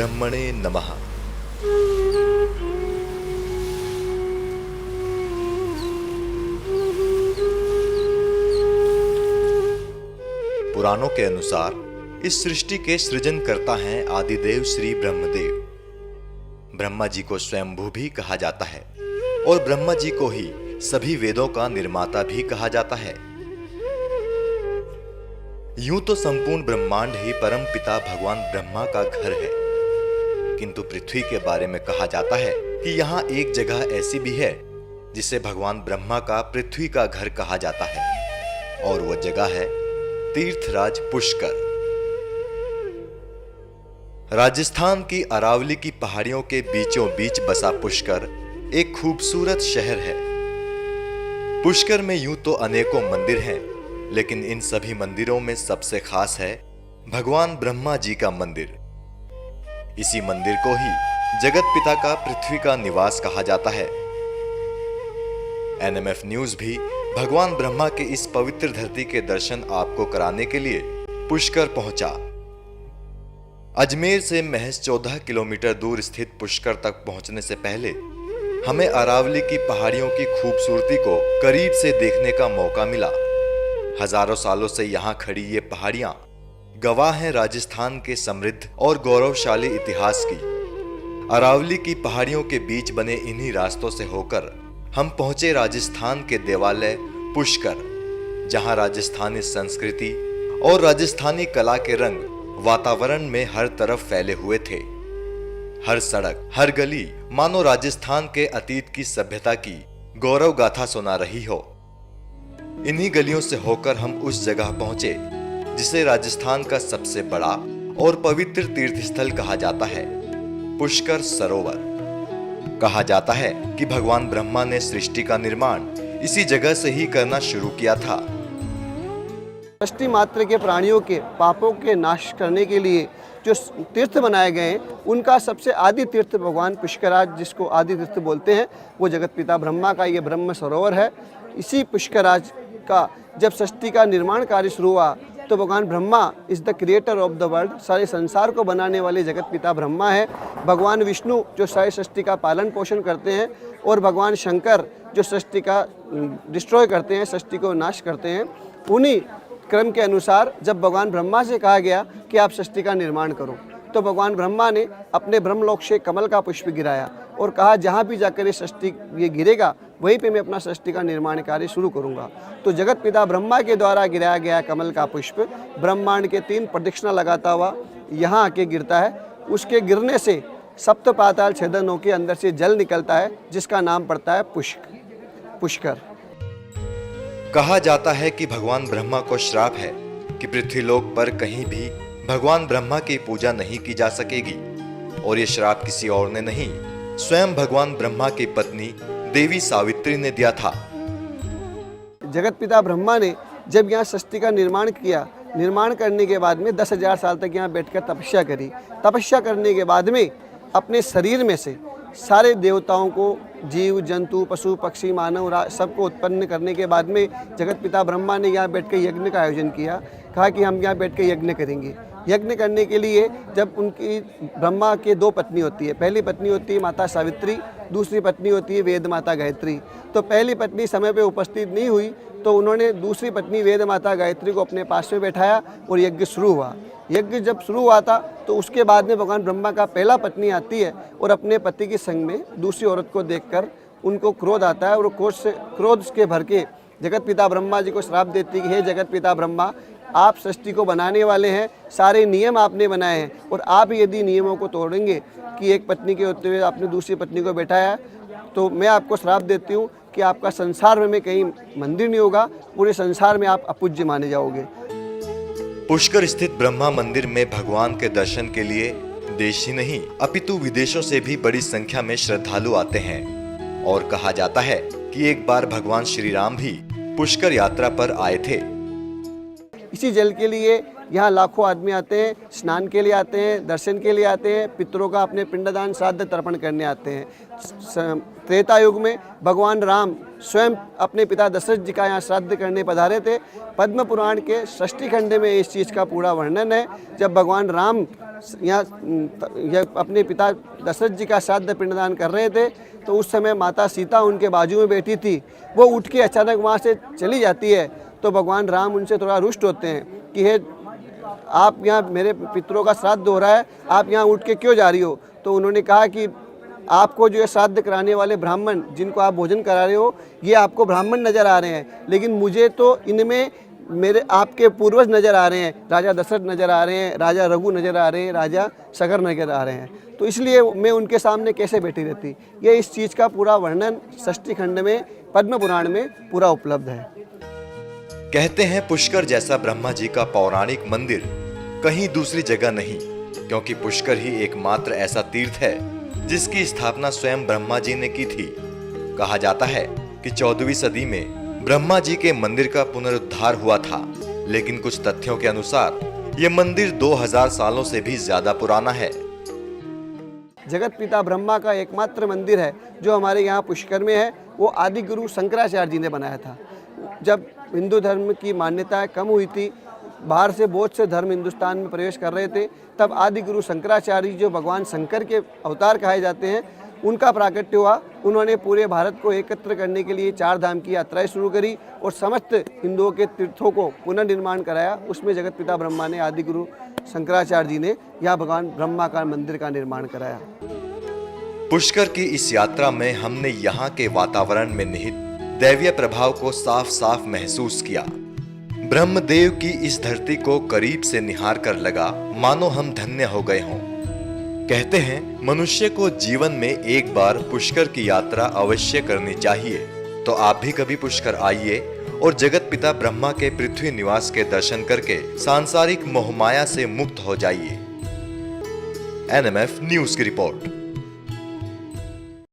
ब्रह्मणे नमः। पुराणों के अनुसार इस सृष्टि के सृजनकर्ता हैं आदिदेव श्री ब्रह्मदेव। ब्रह्मा जी को स्वयंभू भी कहा जाता है और ब्रह्मा जी को ही सभी वेदों का निर्माता भी कहा जाता है। यूं तो संपूर्ण ब्रह्मांड ही परम पिता भगवान ब्रह्मा का घर है, किंतु पृथ्वी के बारे में कहा जाता है कि यहाँ एक जगह ऐसी भी है जिसे भगवान ब्रह्मा का पृथ्वी का घर कहा जाता है, और वह जगह है तीर्थराज पुष्कर। राजस्थान की अरावली की पहाड़ियों के बीचों बीच बसा पुष्कर एक खूबसूरत शहर है। पुष्कर में यूं तो अनेकों मंदिर हैं, लेकिन इन सभी मंदिरों में सबसे खास है भगवान ब्रह्मा जी का मंदिर। इसी मंदिर को ही जगत पिता का पृथ्वी का निवास कहा जाता है। एनएमएफ न्यूज भी भगवान ब्रह्मा के इस पवित्र धरती के दर्शन आपको कराने के लिए पुष्कर पहुंचा। अजमेर से महज 14 किलोमीटर दूर स्थित पुष्कर तक पहुंचने से पहले हमें अरावली की पहाड़ियों की खूबसूरती को करीब से देखने का मौका मिला। हजारों सालों से यहाँ खड़ी ये पहाड़ियां गवाह हैं राजस्थान के समृद्ध और गौरवशाली इतिहास की। अरावली की पहाड़ियों के बीच बने इन्हीं रास्तों से होकर हम पहुंचे राजस्थान के देवालय पुष्कर, जहां राजस्थानी संस्कृति और राजस्थानी कला के रंग वातावरण में हर तरफ फैले हुए थे। हर सड़क, हर गली मानो राजस्थान के अतीत की सभ्यता की गौरव गाथा सुना रही हो। इन्हीं गलियों से होकर हम उस जगह पहुंचे जिसे राजस्थान का सबसे बड़ा और पवित्र तीर्थस्थल कहा जाता है, पुष्कर सरोवर। कहा जाता है कि भगवान ब्रह्मा ने सृष्टि का निर्माण इसी जगह से ही करना शुरू किया था। सृष्टि मात्र के प्राणियों के पापों के नाश करने के लिए जो तीर्थ बनाए गए हैं, उनका सबसे आदि तीर्थ भगवान पुष्कराज, जिसको आदि तीर्थ बोलते हैं, वो जगत पिता ब्रह्मा का ये ब्रह्म सरोवर है। इसी पुष्कराज का जब सृष्टि का निर्माण कार्य शुरू हुआ तो भगवान Brahma is the creator of the world, सारे संसार को बनाने वाले जगत पिता ब्रह्मा है। भगवान विष्णु जो सारी सृष्टि का पालन पोषण करते हैं, और भगवान शंकर जो सृष्टि का डिस्ट्रॉय करते हैं, सृष्टि को नाश करते हैं। उन्हीं क्रम के अनुसार जब भगवान ब्रह्मा से कहा गया कि आप सृष्टि का निर्माण करो, तो भगवान ब्रह्मा ने अपने ब्रह्मलोक से कमल का पुष्प गिराया और कहा जहाँ भी जाकर ये सृष्टि ये गिरेगा वहीं पे मैं अपना सृष्टि का निर्माण कार्य शुरू करूँगा। तो जगत पिता ब्रह्मा के द्वारा गिराया गया कमल का पुष्प ब्रह्मांड के 3 प्रदक्षिणा लगाता हुआ यहाँ आके गिरता है। उसके गिरने से सप्त पाताल छेदन होकर अंदर से जल निकलता है, जिसका नाम पड़ता है पुष्कर। कहा जाता है कि भगवान ब्रह्मा को श्राप है कि पृथ्वीलोक पर कहीं भी भगवान ब्रह्मा की पूजा नहीं की जा सकेगी, और ये श्राप किसी और ने नहीं, स्वयं भगवान ब्रह्मा की पत्नी देवी सावित्री ने दिया था। जगत पिता ब्रह्मा ने जब यहाँ सृष्टि का निर्माण किया, निर्माण करने के बाद में 10,000 साल तक यहाँ बैठकर तपस्या करी। तपस्या करने के बाद में अपने शरीर में से सारे देवताओं को, जीव जंतु पशु पक्षी मानव सबको उत्पन्न करने के बाद में जगत पिता ब्रह्मा ने यहाँ बैठ कर यज्ञ का आयोजन किया। कहा कि हम यहाँ बैठ कर यज्ञ करेंगे। यज्ञ करने के लिए जब उनकी ब्रह्मा के 2 पत्नी होती है, पहली पत्नी होती है माता सावित्री, दूसरी पत्नी होती है वेद माता गायत्री। तो पहली पत्नी समय पे उपस्थित नहीं हुई, तो उन्होंने दूसरी पत्नी वेद माता गायत्री को अपने पास में बैठाया और यज्ञ शुरू हुआ। यज्ञ जब शुरू हुआ था तो उसके बाद में भगवान ब्रह्मा का पहला पत्नी आती है और अपने पति के संग में दूसरी औरत को देखकर उनको क्रोध आता है, और क्रोध के भर के जगत पिता ब्रह्मा जी को श्राप देती है, हे जगत पिता ब्रह्मा, आप सृष्टि को बनाने वाले हैं, सारे नियम आपने बनाए हैं, और आप यदि नियमों को तोड़ेंगे कि एक पत्नी के होते हुए आपने दूसरी पत्नी को बैठाया, तो मैं आपको श्राप देती हूँ कि आपका संसार में कहीं मंदिर नहीं होगा, पूरे संसार में आप अपूज्य माने जाओगे। पुष्कर स्थित ब्रह्मा मंदिर में भगवान के दर्शन के लिए देश ही नहीं अपितु विदेशों से भी बड़ी संख्या में श्रद्धालु आते हैं, और कहा जाता है कि एक बार भगवान श्री राम भी पुष्कर यात्रा पर आए थे। इसी जल के लिए यहाँ लाखों आदमी आते हैं, स्नान के लिए आते हैं, दर्शन के लिए आते हैं, पितरों का अपने पिंडदान श्राद्ध तर्पण करने आते हैं। त्रेता युग में भगवान राम स्वयं अपने पिता दशरथ जी का यहाँ श्राद्ध करने पधारे थे। पद्म पुराण के षष्ठी खंड में इस चीज़ का पूरा वर्णन है। जब भगवान राम यहाँ अपने पिता दशरथ जी का श्राद्ध पिंडदान कर रहे थे तो उस समय माता सीता उनके बाजू में बैठी थी। वो उठ के अचानक वहाँ से चली जाती है तो भगवान राम उनसे थोड़ा रुष्ट होते हैं कि हे आप यहाँ मेरे पितरों का श्राद्ध हो रहा है, आप यहाँ उठ के क्यों जा रही हो। तो उन्होंने कहा कि आपको जो है श्राद्ध कराने वाले ब्राह्मण जिनको आप भोजन करा रहे हो ये आपको ब्राह्मण नज़र आ रहे हैं, लेकिन मुझे तो इनमें मेरे आपके पूर्वज नज़र आ रहे हैं। राजा दशरथ नज़र आ रहे हैं, राजा रघु नज़र आ रहे हैं, राजा सगर नज़र आ रहे हैं। तो इसलिए मैं उनके सामने कैसे बैठी रहती। ये इस चीज़ का पूरा वर्णन षष्ठी खंड में पद्म पुराण में पूरा उपलब्ध है। कहते हैं पुष्कर जैसा ब्रह्मा जी का पौराणिक मंदिर कहीं दूसरी जगह नहीं, क्योंकि पुष्कर ही एकमात्र ऐसा तीर्थ है जिसकी स्थापना स्वयं ब्रह्मा जी ने की थी। कहा जाता है कि 14वीं सदी में ब्रह्मा जी के मंदिर का पुनरुद्धार हुआ था, लेकिन कुछ तथ्यों के अनुसार यह मंदिर 2000 सालों से भी ज्यादा पुराना है। जगत पिता ब्रह्मा का एकमात्र मंदिर है जो हमारे यहाँ पुष्कर में है, वो आदि गुरु शंकराचार्य जी ने बनाया था। जब हिंदू धर्म की मान्यताएं कम हुई थी, बाहर से बहुत से धर्म हिंदुस्तान में प्रवेश कर रहे थे, तब आदि गुरु शंकराचार्य जो भगवान शंकर के अवतार कहे जाते हैं उनका प्राकट्य हुआ। उन्होंने पूरे भारत को एकत्र करने के लिए 4 धाम की यात्राएं शुरू करी और समस्त हिंदुओं के तीर्थों को पुनर्निर्माण कराया। उसमें जगत पिता ब्रह्मा ने आदि गुरु शंकराचार्य जी ने यहाँ भगवान ब्रह्मा का मंदिर का निर्माण कराया। पुष्कर की इस यात्रा में हमने यहाँ के वातावरण में निहित दैवीय प्रभाव को साफ साफ महसूस किया। ब्रह्मदेव की इस धरती को करीब से निहार कर लगा मानो हम धन्य हो गए हों। कहते हैं मनुष्य को जीवन में एक बार पुष्कर की यात्रा अवश्य करनी चाहिए। तो आप भी कभी पुष्कर आइए और जगत पिता ब्रह्मा के पृथ्वी निवास के दर्शन करके सांसारिक मोहमाया से मुक्त हो जाइए। NMF न्यूज की रिपोर्ट।